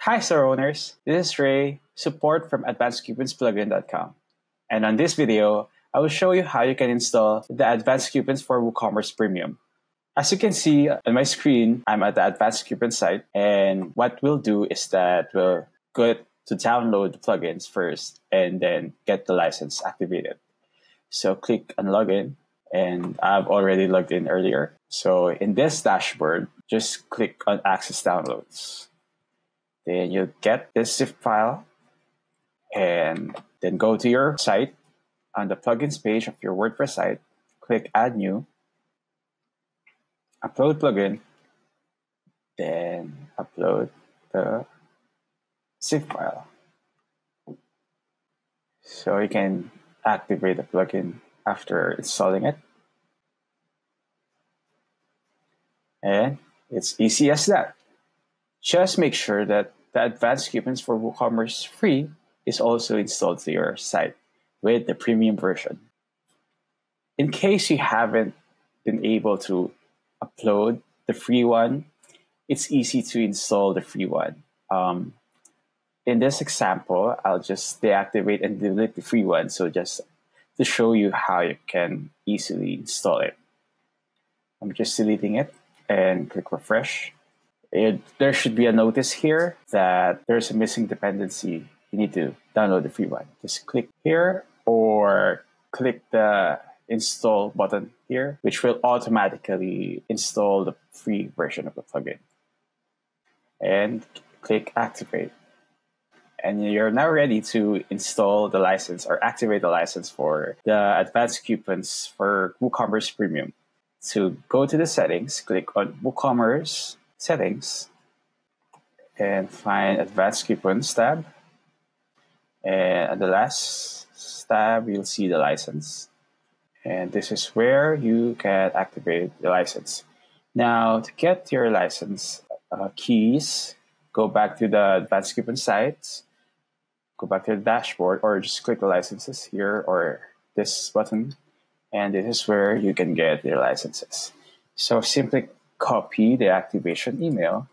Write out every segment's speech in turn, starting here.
Hi, store owners. This is Ray, support from advancedcouponsplugin.com. And on this video, I will show you how you can install the advanced coupons for WooCommerce Premium. As you can see on my screen, I'm at the advanced coupon site. And what we'll do is that we'll go to download the plugins first and then get the license activated. So click on login, and I've already logged in earlier. So in this dashboard, just click on access downloads. Then you'll get this zip file, and then go to your site. On the plugins page of your WordPress site, click add new, upload plugin, then upload the zip file. So you can activate the plugin after installing it. And it's easy as that. Just make sure that the advanced coupons for WooCommerce Free is also installed to your site with the premium version. In case you haven't been able to upload the free one, it's easy to install the free one. In this example, I'll just deactivate and delete the free one, so just to show you how you can easily install it. I'm just deleting it and click refresh. There should be a notice here that there's a missing dependency. You need to download the free one. Just click here or click the install button here, which will automatically install the free version of the plugin. And click activate. And you're now ready to install the license or activate the license for the advanced coupons for WooCommerce Premium. To go to the settings, click on WooCommerce Settings and find Advanced Coupons tab. And at the last tab, you'll see the license. And this is where you can activate the license. Now, to get your license keys, go back to the Advanced Coupon site, go back to the dashboard, or just click the licenses here or this button. And this is where you can get your licenses. So simply copy the activation email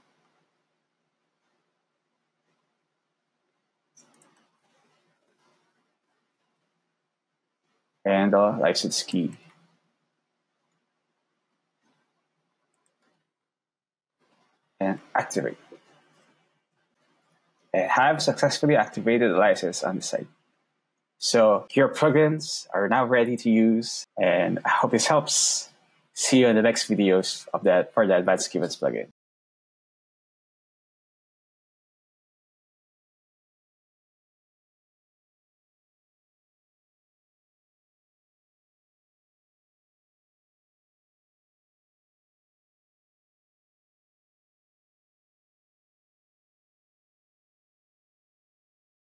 and the license key. And activate. And have successfully activated the license on the site. So your plugins are now ready to use, and I hope this helps. See you in the next videos of that for the Advanced Coupons plugin.